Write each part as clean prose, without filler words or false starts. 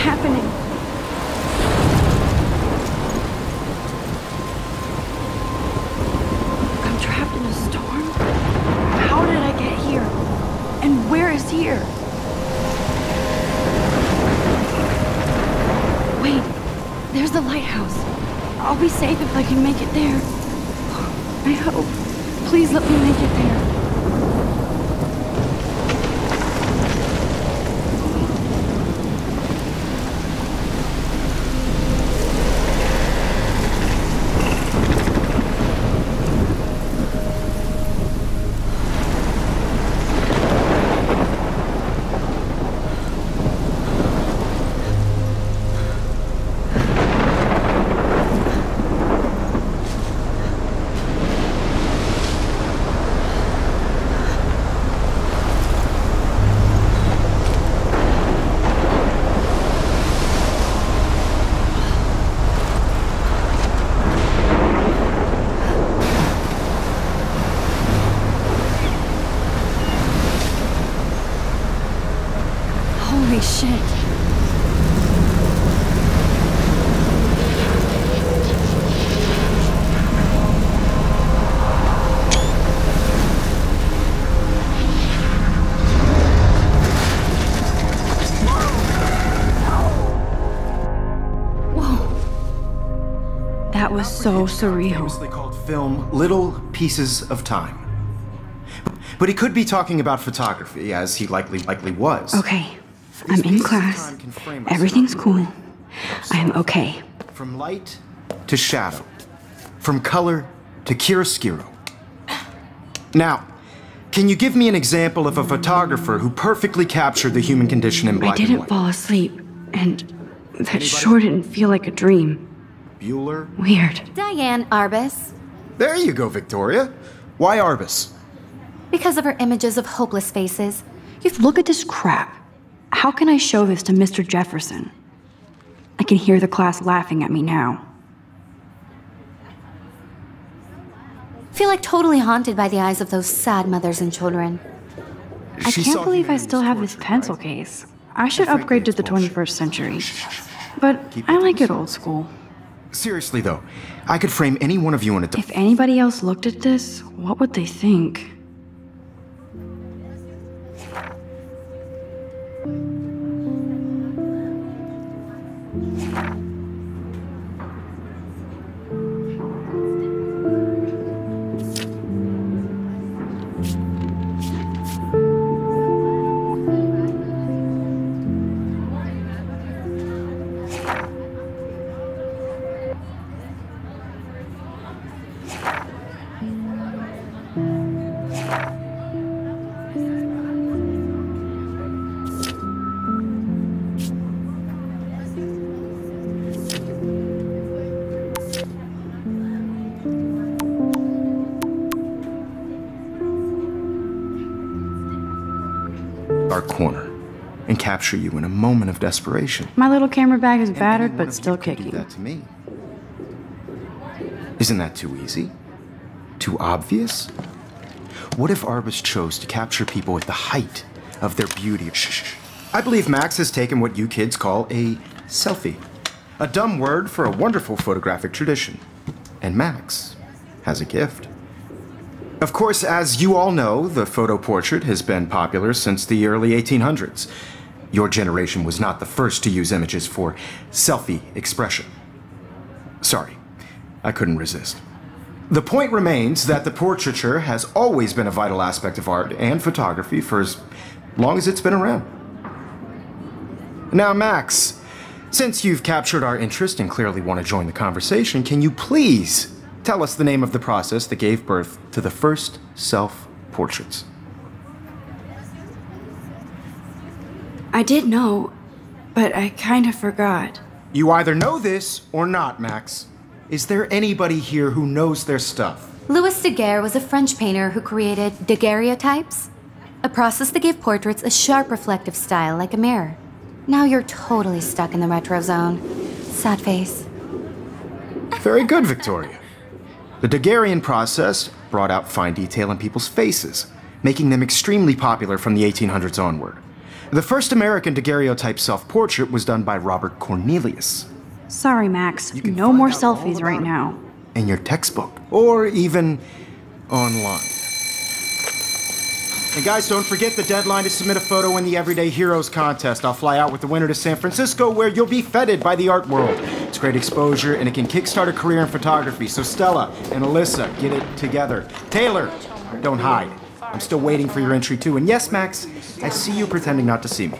happening? I'm trapped in a storm? How did I get here? And where is here? Wait, there's the lighthouse. I'll be safe if I can make it there. I hope. Please let me make it there. Holy shit. Whoa. That was so surreal. Famously called film Little Pieces of Time. But he could be talking about photography, as he likely was. Okay. I'm in class. Everything's cool. I'm okay. From light to shadow. From color to chiaroscuro. Now, can you give me an example of a photographer who perfectly captured the human condition in black and white? I didn't fall asleep, and that sure didn't feel like a dream. Bueller? Weird. Diane Arbus. There you go, Victoria. Why Arbus? Because of her images of hopeless faces. Look at this crap. How can I show this to Mr. Jefferson? I can hear the class laughing at me now. Feel like totally haunted by the eyes of those sad mothers and children. I can't believe I still have this pencil case. I should upgrade to the 21st century. But I like it old school. Seriously though, I could frame any one of you in a... If anybody else looked at this, what would they think? Our corner and capture you in a moment of desperation. My little camera bag is battered, but still kicking. Do that to me. Isn't that too easy? Too obvious? What if Arbus chose to capture people at the height of their beauty? Shh. I believe Max has taken what you kids call a selfie. A dumb word for a wonderful photographic tradition. And Max has a gift. Of course, as you all know, the photo portrait has been popular since the early 1800s. Your generation was not the first to use images for selfie expression. Sorry, I couldn't resist. The point remains that the portraiture has always been a vital aspect of art and photography for as long as it's been around. Now, Max, since you've captured our interest and clearly want to join the conversation, can you please tell us the name of the process that gave birth to the first self-portraits? I did know, but I kind of forgot. You either know this or not, Max. Is there anybody here who knows their stuff? Louis Daguerre was a French painter who created daguerreotypes, a process that gave portraits a sharp reflective style like a mirror. Now you're totally stuck in the retro zone. Sad face. Very good, Victoria. The Daguerrean process brought out fine detail in people's faces, making them extremely popular from the 1800s onward. The first American daguerreotype self-portrait was done by Robert Cornelius. Sorry, Max. No more selfies right now. In your textbook, or even online. And guys, don't forget the deadline to submit a photo in the Everyday Heroes contest. I'll fly out with the winner to San Francisco, where you'll be feted by the art world. It's great exposure, and it can kickstart a career in photography. So Stella and Alyssa, get it together. Taylor, don't hide. I'm still waiting for your entry too. And yes, Max, I see you pretending not to see me.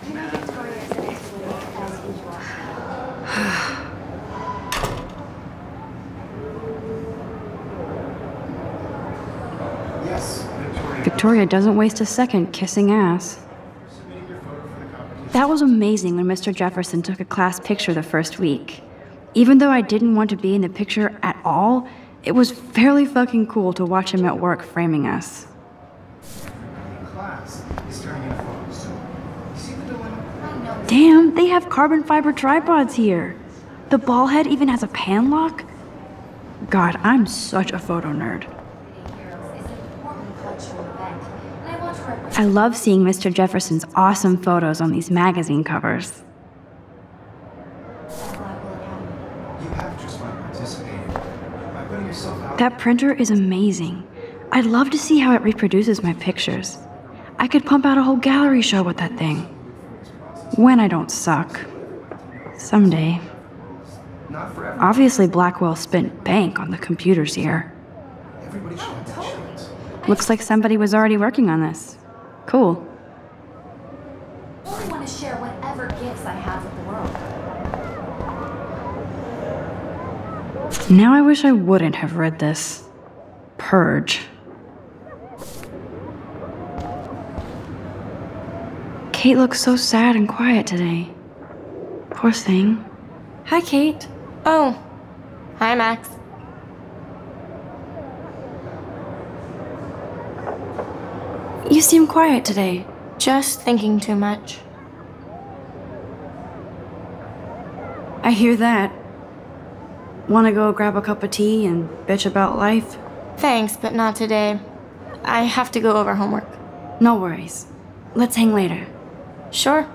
Victoria doesn't waste a second kissing ass. That was amazing when Mr. Jefferson took a class picture the first week. Even though I didn't want to be in the picture at all, it was fairly fucking cool to watch him at work framing us. Damn, they have carbon fiber tripods here. The ball head even has a pan lock. God, I'm such a photo nerd. I love seeing Mr. Jefferson's awesome photos on these magazine covers. That printer is amazing. I'd love to see how it reproduces my pictures. I could pump out a whole gallery show with that thing. When I don't suck. Someday. Obviously, Blackwell spent bank on the computers here. Looks like somebody was already working on this. Cool. I only want to share whatever gifts I have with the world. Now I wish I wouldn't have read this. Purge. Kate looks so sad and quiet today. Poor thing. Hi, Kate. Oh. Hi, Max. You seem quiet today. Just thinking too much. I hear that. Wanna go grab a cup of tea and bitch about life? Thanks, but not today. I have to go over homework. No worries. Let's hang later. Sure.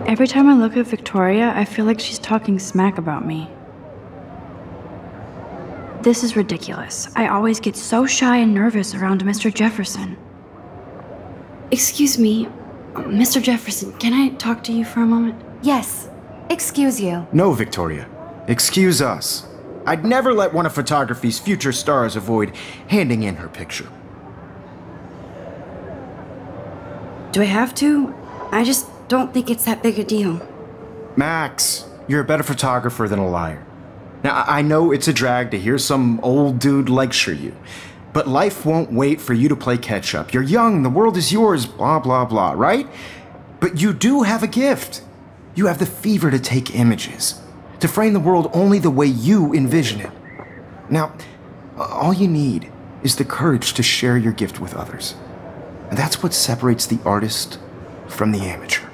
Every time I look at Victoria, I feel like she's talking smack about me. This is ridiculous. I always get so shy and nervous around Mr. Jefferson. Excuse me, Mr. Jefferson, can I talk to you for a moment? Yes. Excuse you. No, Victoria. Excuse us. I'd never let one of photography's future stars avoid handing in her picture. Do I have to? I just don't think it's that big a deal. Max, you're a better photographer than a liar. Now, I know it's a drag to hear some old dude lecture you, but life won't wait for you to play catch-up. You're young, the world is yours, blah, blah, blah, right? But you do have a gift. You have the fever to take images, to frame the world only the way you envision it. Now, all you need is the courage to share your gift with others. And that's what separates the artist from the amateur.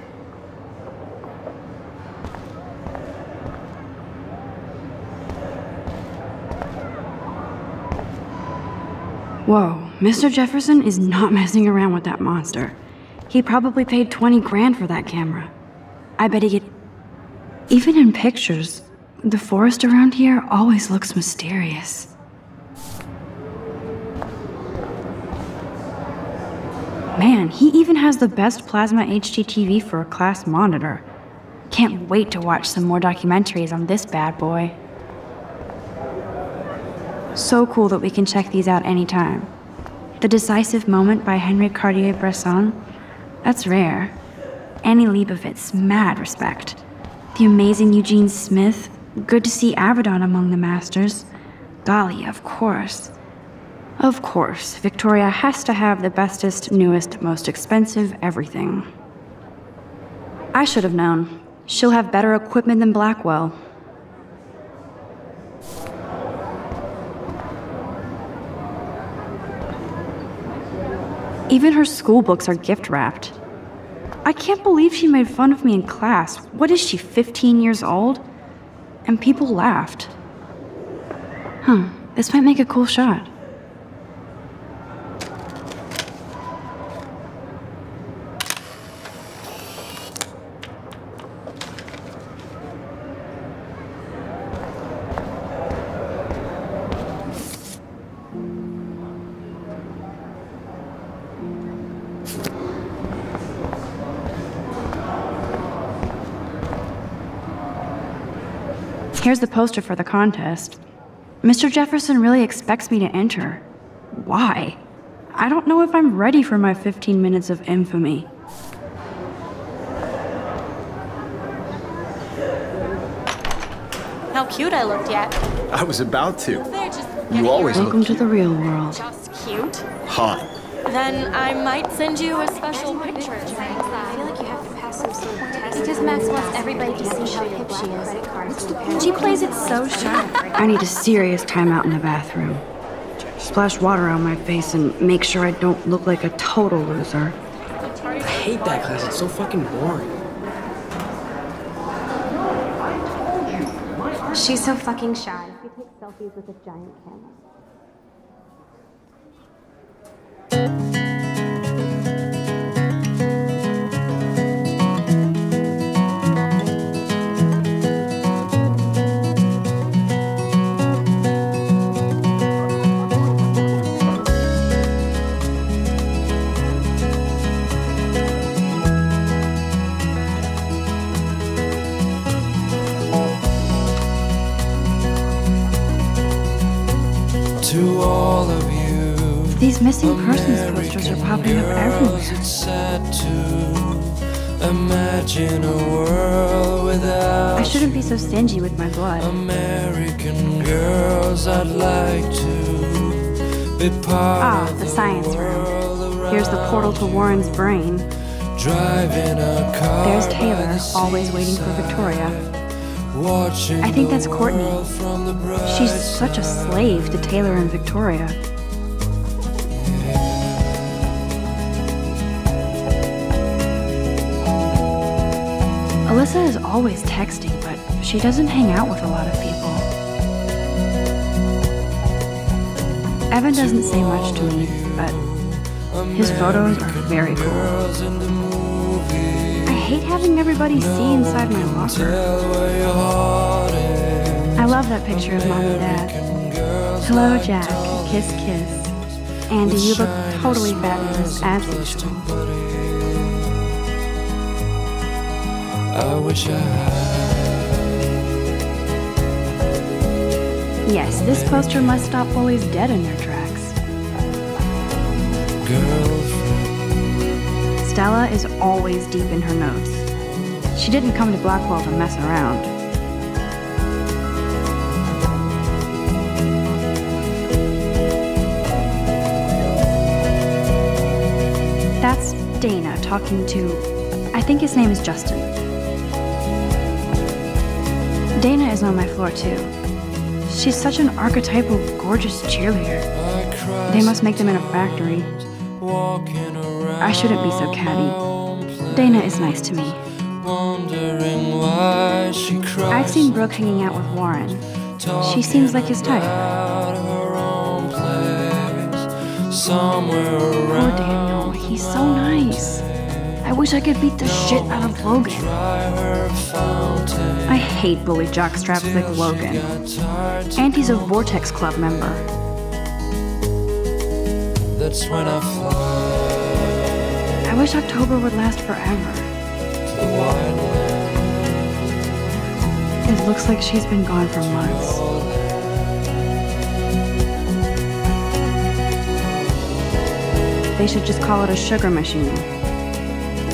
Whoa, Mr. Jefferson is not messing around with that monster. He probably paid 20 grand for that camera. I bet he get... Even in pictures, the forest around here always looks mysterious. Man, he even has the best plasma HDTV for a class monitor. Can't wait to watch some more documentaries on this bad boy. So cool that we can check these out anytime. The Decisive Moment by Henry Cartier-Bresson, that's rare. Annie Leibovitz, mad respect. The amazing Eugene Smith, good to see Avedon among the masters. Golly, of course. Of course, Victoria has to have the bestest, newest, most expensive everything. I should have known. She'll have better equipment than Blackwell. Even her school books are gift-wrapped. I can't believe she made fun of me in class. What is she, 15 years old? and people laughed. Huh, this might make a cool shot. Here's the poster for the contest. Mr. Jefferson really expects me to enter. Why? I don't know if I'm ready for my 15 minutes of infamy. How cute I looked yet. I was about to. They're just You always look Welcome to cute. the real world. just cute. Hot. Then I might send you a special picture. I feel like you have to pass some sort of test. Because Max wants everybody to see how hip she is. She plays it so sharp. I need a serious timeout in the bathroom. Splash water on my face and make sure I don't look like a total loser. I hate that class, it's so fucking boring. She's so fucking shy. She takes selfies with a giant camera. To all of you, These missing persons posters are popping up everywhere. it's sad to imagine a world without I shouldn't be so stingy with my blood. American girls. I'd like to be part Ah, of the science room. world Here's the portal to Warren's brain. driving a car. There's Taylor, always waiting for Victoria. Watching I think the that's Courtney. world from the bright She's such a slave to Taylor and Victoria. Alyssa is always texting, but she doesn't hang out with a lot of people. Evan doesn't say much to me, but his photos are very cool. girls in the movie. I hate having everybody see inside my locker. Tell where your heart is. I love that picture of Mom and Dad. Hello, Jack. Kiss, kiss. Andy, you look totally fabulous, as usual. I wish I had Yes, this poster must stop bullies dead in their tracks. girlfriend. Stella is always deep in her notes. She didn't come to Blackwell to mess around. That's Dana talking to, I think his name is Justin. Dana is on my floor too. She's such an archetypal, gorgeous cheerleader. I cry They must make them in a factory. walking around. I shouldn't be so catty. Dana is nice to me. Wondering why she cries. I've seen Brooke hanging out with Warren. She seems like his type. Out of her own place, somewhere Poor around. Daniel, he's so nice. I wish I could beat the shit out of Logan. Dry her fountain. I hate bully jockstraps like Logan. And he's a Vortex Club member. That's when I fly I wish October would last forever. to the wild land. It looks like she's been gone for months. They should just call it a sugar machine.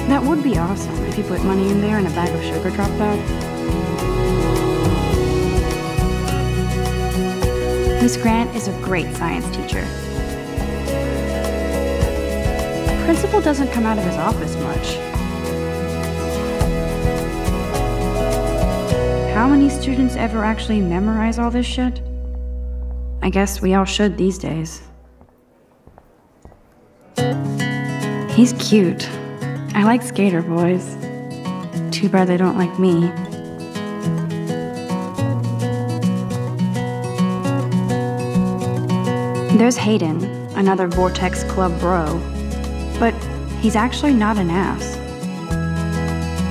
That would be awesome if you put money in there and a bag of sugar dropped out. Miss Grant is a great science teacher. Principal doesn't come out of his office much. How many students ever actually memorize all this shit? I guess we all should these days. He's cute. I like skater boys. Too bad they don't like me. There's Hayden, another Vortex Club bro. But he's actually not an ass.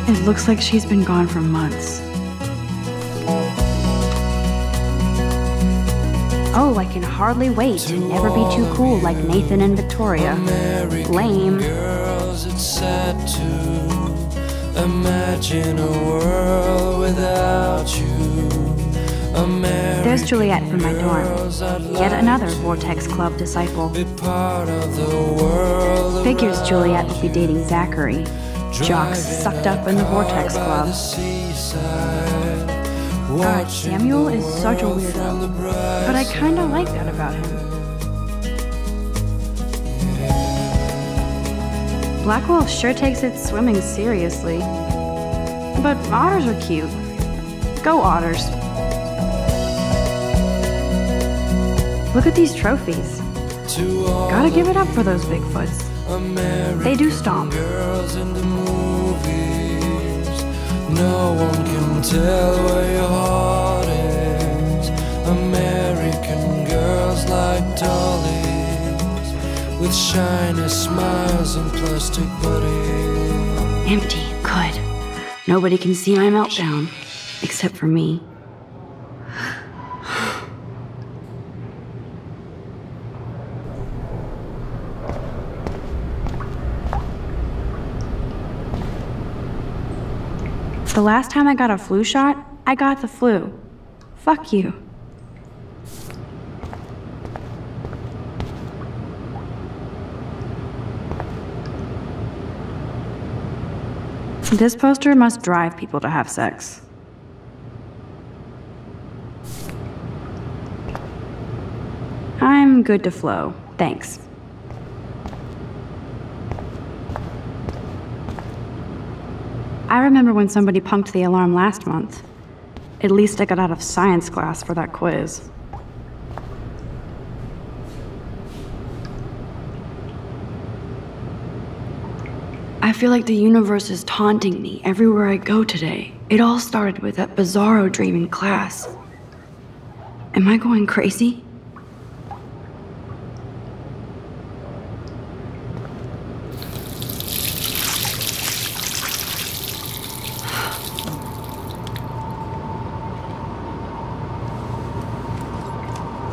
It looks like she's been gone for months. Oh, I can hardly wait to never be too cool like Nathan and Victoria. Lame. Girls, it's sad to imagine a world without you. There's Juliet from my dorm. Yet another Vortex Club disciple. Figures Juliet will be dating Zachary. Jocks sucked up in the Vortex Club. God, Samuel is such a weirdo, but I kinda like that about him. Blackwell sure takes its swimming seriously. But otters are cute. Go otters. Look at these trophies. Gotta give it up for those Bigfoots. They do stomp. No one can tell where your heart is. American girls like dollies with shiny smiles and plastic bodies. Empty, good. Nobody can see my meltdown, except for me. The last time I got a flu shot, I got the flu. Fuck you. This poster must drive people to have sex. I'm good to flow, thanks. I remember when somebody punked the alarm last month. At least I got out of science class for that quiz. I feel like the universe is taunting me everywhere I go today. It all started with that bizarro dream in class. Am I going crazy?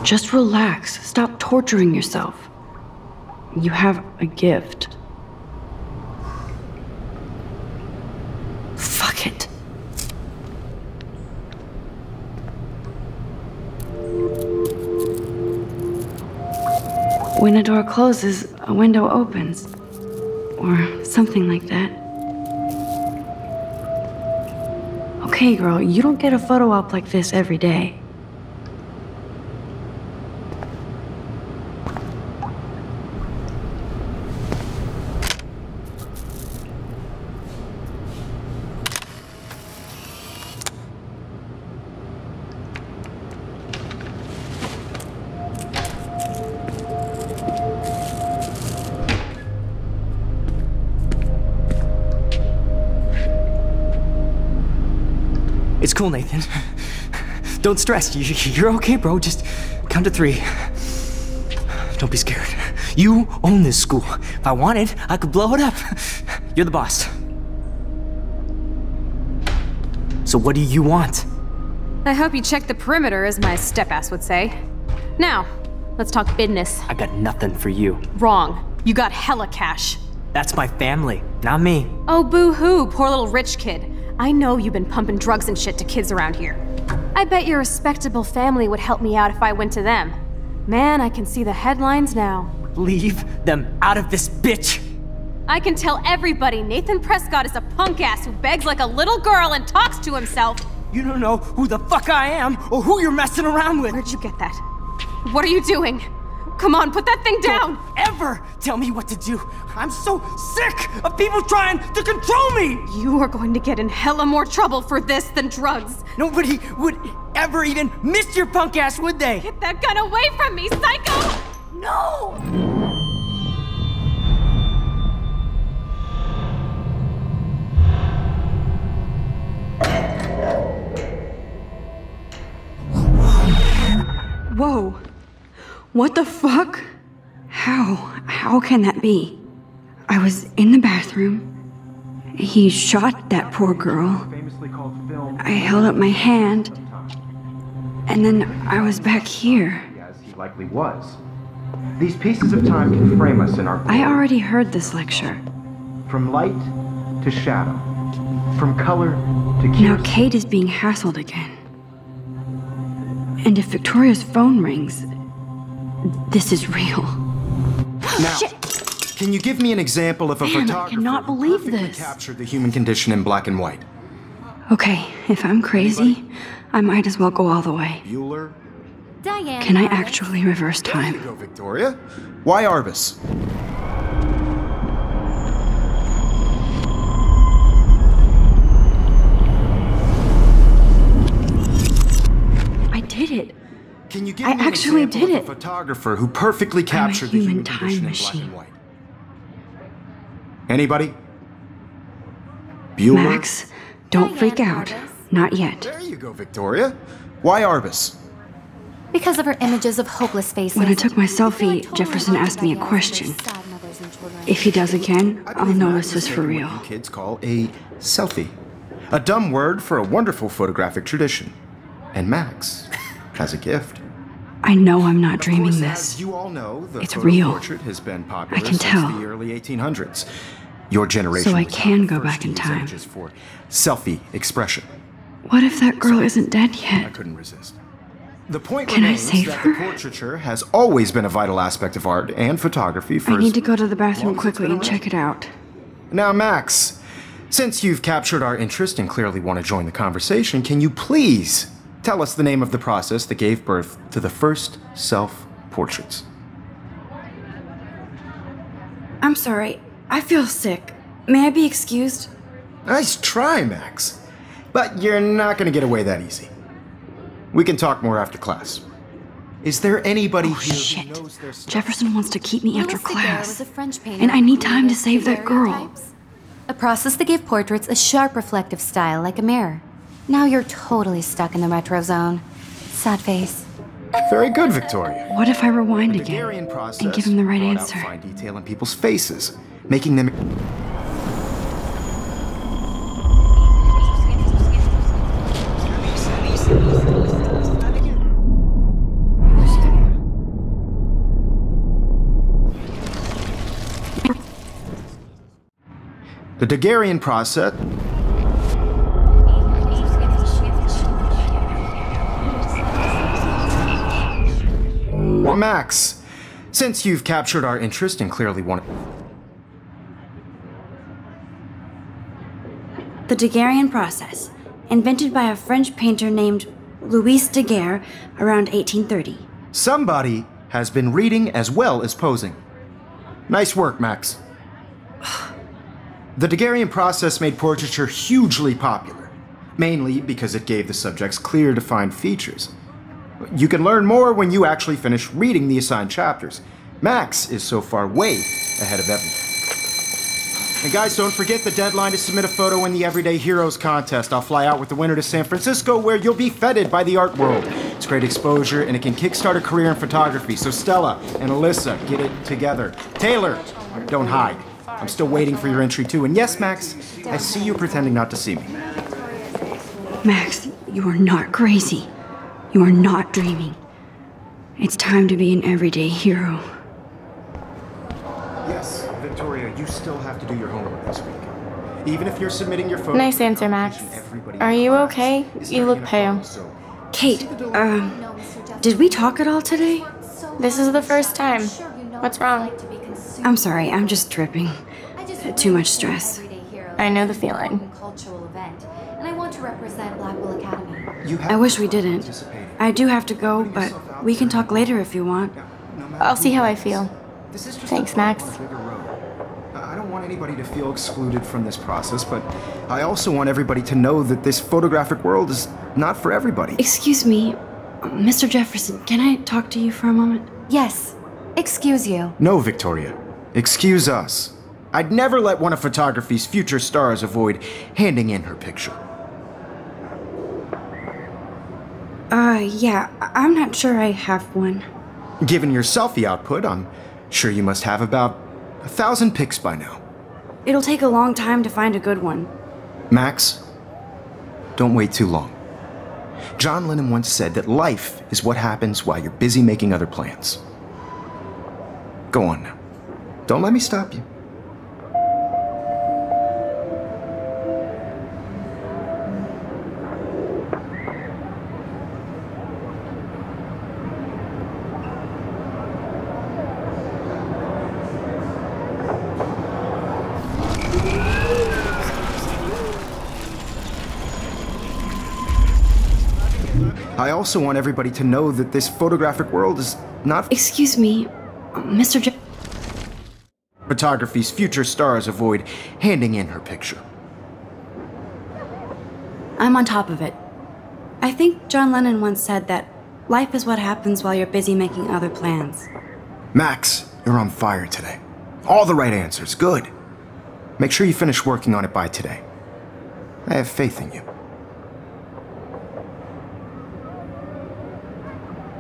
Just relax. Stop torturing yourself. You have a gift. Fuck it. When a door closes, a window opens. Or something like that. Okay, girl, you don't get a photo op like this every day. It's cool, Nathan. Don't stress. You're okay, bro. Just count to 3. Don't be scared. You own this school. If I wanted, I could blow it up. You're the boss. So what do you want? I hope you checked the perimeter, as my step-ass would say. Now, let's talk business. I got nothing for you. Wrong. You got hella cash. That's my family, not me. Oh, boo-hoo, poor little rich kid. I know you've been pumping drugs and shit to kids around here. I bet your respectable family would help me out if I went to them. Man, I can see the headlines now. Leave them out of this bitch! I can tell everybody Nathan Prescott is a punk ass who begs like a little girl and talks to himself. You don't know who the fuck I am or who you're messing around with. Where'd you get that? What are you doing? Come on, put that thing down! Don't ever tell me what to do! I'm so sick of people trying to control me! You are going to get in hella more trouble for this than drugs. Nobody would ever even miss your punk ass, would they? Get that gun away from me, psycho! No! Whoa. What the fuck? How can that be? I was in the bathroom. He shot that poor girl. I held up my hand. And then I was back here. As he likely was. These pieces of time can frame us in our glory. I already heard this lecture. From light to shadow. From color to Now cure. Kate is being hassled again. And if Victoria's phone rings, this is real. Now, can you give me an example of a Man, I photographer cannot who believe perfectly this. captured the human condition in black and white? Okay, if I'm crazy, I might as well go all the way. Bueller? Diane. Can I Arbus. actually reverse There you time? go, Victoria. Why Arbus? I did it. Can you give I me an actually example did of it. a photographer who perfectly captured the human human time condition in black machine. and white? Anybody? Bueller? Max, don't freak out. Not yet. There you go, Victoria. Why Arbus? Because of her images of hopeless faces. When I took my selfie, Jefferson asked me a question. If he does again, I'll know this is for real. What you kids call a selfie. A dumb word for a wonderful photographic tradition. And Max has a gift. I know I'm not dreaming Of course, this. as you all know, the It's photo real. portrait has been popular I can since tell. the early 1800s. Your generation So I was can not go the first back in to use time. images for selfie expression. What if that girl isn't dead I yet? couldn't resist. The point Can I remains save that her? the portraiture has always been a vital aspect of art and photography for I as need to go to the bathroom long as it's quickly been and check it out. Now, Max, since you've captured our interest and clearly want to join the conversation, can you please tell us the name of the process that gave birth to the first self-portraits? I'm sorry. I feel sick. May I be excused? Nice try, Max. But you're not going to get away that easy. We can talk more after class. Is there anybody Oh, here shit. who knows their stuff? Jefferson wants to keep me after Louis Daguerre class. was a French painter And I need who time to created save that girl. daguerreotypes, a process that gave portraits a sharp reflective style like a mirror. Now you're totally stuck in the retro zone. Sad face. Very good, Victoria. What if I rewind The again Daguerrean process and give him the right brought out answer? fine detail in people's faces, making them. The Daguerrean process. Max, since you've captured our interest and clearly want The Daguerrean process, invented by a French painter named Louis Daguerre around 1830. somebody has been reading as well as posing. Nice work, Max. The Daguerrean process made portraiture hugely popular, mainly because it gave the subjects clear, defined features. You can learn more when you actually finish reading the assigned chapters. Max is so far way ahead of everyone. And guys, don't forget the deadline to submit a photo in the Everyday Heroes contest. I'll fly out with the winner to San Francisco, where you'll be feted by the art world. It's great exposure, and it can kickstart a career in photography. So Stella and Alyssa, get it together. Taylor, don't hide. I'm still waiting for your entry too. And yes, Max, I see you pretending not to see me. Max, you are not crazy. You are not dreaming. It's time to be an everyday hero. Yes, Victoria, you still have to do your homework this week. Even if you're submitting your photo. Nice answer, Max. Are you okay? You look pale. Kate, did we talk at all today? This is the first time. What's wrong? I'm sorry, I'm just tripping. Too much stress. I know the feeling. Cultural event, and I want to represent Blackwell Academy. I wish we didn't. I do have to go, but we can talk later if you want. I'll see how I feel. Thanks, Max. I don't want anybody to feel excluded from this process, but I also want everybody to know that this photographic world is not for everybody. Excuse me, Mr. Jefferson, can I talk to you for a moment? Yes. Excuse you. No, Victoria. Excuse us. I'd never let one of photography's future stars avoid handing in her picture. Yeah, I'm not sure I have one. Given your selfie output, I'm sure you must have about 1,000 pics by now. It'll take a long time to find a good one. Max, don't wait too long. John Lennon once said that life is what happens while you're busy making other plans. Go on now. Don't let me stop you. I also want everybody to know that this photographic world is not... Excuse me, Mr. Photography's future stars avoid handing in her picture. I'm on top of it. I think John Lennon once said that life is what happens while you're busy making other plans. Max, you're on fire today. All the right answers, good. Make sure you finish working on it by today. I have faith in you.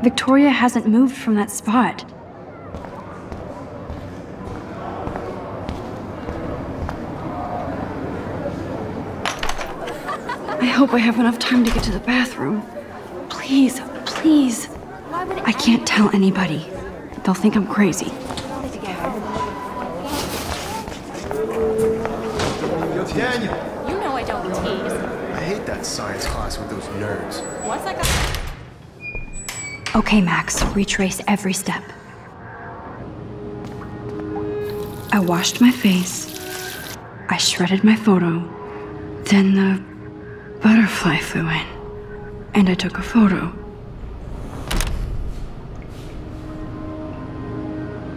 Victoria hasn't moved from that spot. I hope I have enough time to get to the bathroom. Please, please. I can't tell anybody. They'll think I'm crazy. Daniel! You know I don't tease. I hate that science class with those nerds. Once I got... Okay, Max, retrace every step. I washed my face. I shredded my photo. Then the butterfly flew in. And I took a photo.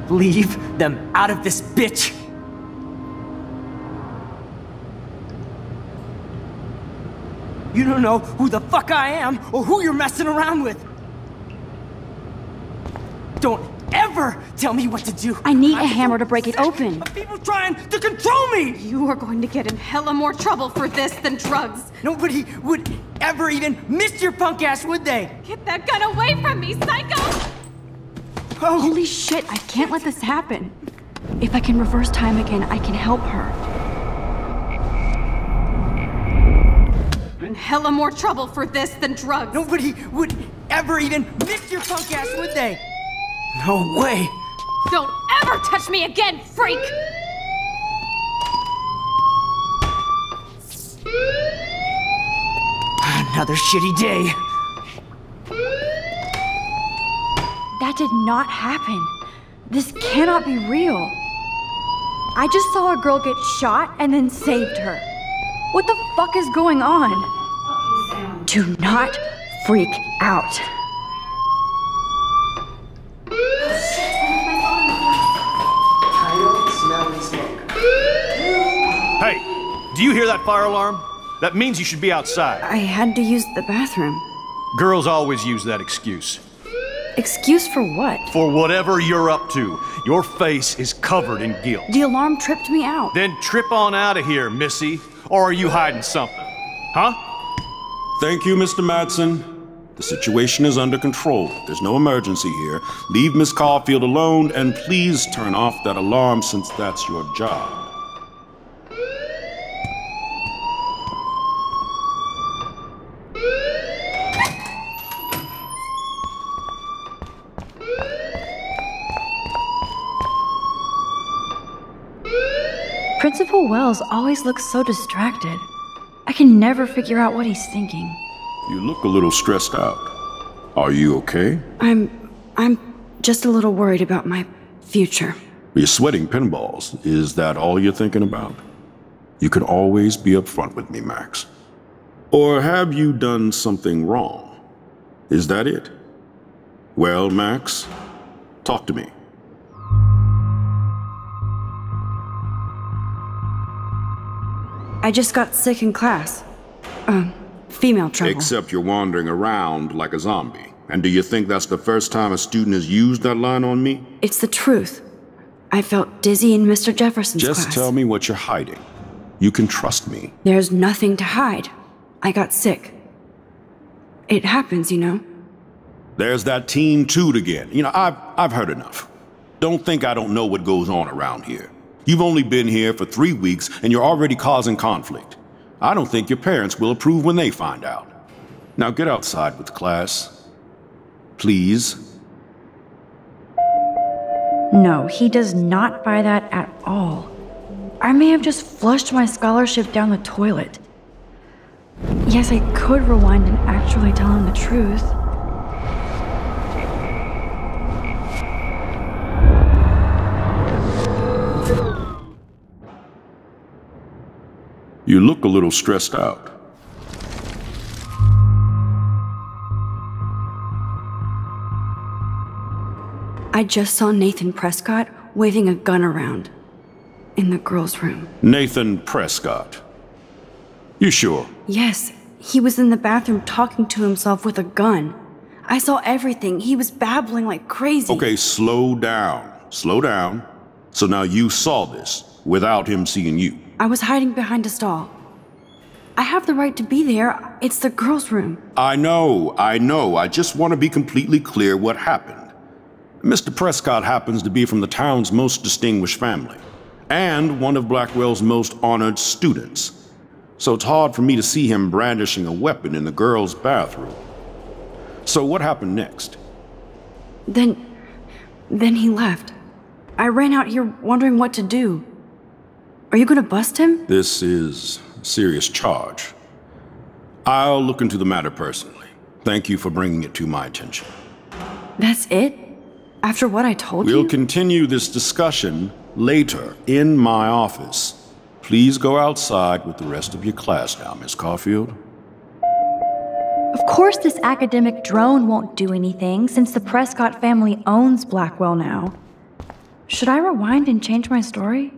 Leave them out of this bitch! You don't know who the fuck I am or who you're messing around with! Don't ever tell me what to do! I need a hammer to break it open. Of people trying to control me! You are going to get in hella more trouble for this than drugs. Nobody would ever even miss your punk ass, would they? Get that gun away from me, psycho! Oh. Holy shit, I can't let this happen. If I can reverse time again, I can help her. In hella more trouble for this than drugs. Nobody would ever even miss your punk ass, would they? No way! Don't ever touch me again, freak! Another shitty day. That did not happen. This cannot be real. I just saw a girl get shot and then saved her. What the fuck is going on? Do not freak out. Hey, do you hear that fire alarm? That means you should be outside. I had to use the bathroom. Girls always use that excuse. Excuse for what? For whatever you're up to, your face is covered in guilt. The alarm tripped me out. Then trip on out of here, missy. Or are you hiding something? Huh? Thank you, Mr. Madsen. The situation is under control. There's no emergency here. Leave Miss Caulfield alone, and please turn off that alarm since that's your job. Principal Wells always looks so distracted. I can never figure out what he's thinking. You look a little stressed out. Are you okay? I'm just a little worried about my future. You're sweating pinballs. Is that all you're thinking about? You can always be upfront with me, Max. Or have you done something wrong? Is that it? Well, Max, talk to me. I just got sick in class. Female trouble. Except you're wandering around like a zombie. And do you think that's the first time a student has used that line on me? It's the truth. I felt dizzy in Mr. Jefferson's class. Just tell me what you're hiding. You can trust me. There's nothing to hide. I got sick. It happens, you know. There's that Team Toot again. You know, I've heard enough. Don't think I don't know what goes on around here. You've only been here for 3 weeks and you're already causing conflict. I don't think your parents will approve when they find out. Now get outside with class. Please. No, he does not buy that at all. I may have just flushed my scholarship down the toilet. Yes, I could rewind and actually tell him the truth. You look a little stressed out. I just saw Nathan Prescott waving a gun around in the girls' room. Nathan Prescott. You sure? Yes, he was in the bathroom talking to himself with a gun. I saw everything. He was babbling like crazy. Okay, slow down. Slow down. So now you saw this without him seeing you. I was hiding behind a stall. I have the right to be there. It's the girls' room. I know. I just want to be completely clear what happened. Mr. Prescott happens to be from the town's most distinguished family, and one of Blackwell's most honored students. So it's hard for me to see him brandishing a weapon in the girls' bathroom. So what happened next? Then he left. I ran out here wondering what to do. Are you gonna bust him? This is a serious charge. I'll look into the matter personally. Thank you for bringing it to my attention. That's it? After what I told you? We'll continue this discussion later in my office. Please go outside with the rest of your class now, Miss Caulfield. Of course this academic drone won't do anything since the Prescott family owns Blackwell now. Should I rewind and change my story?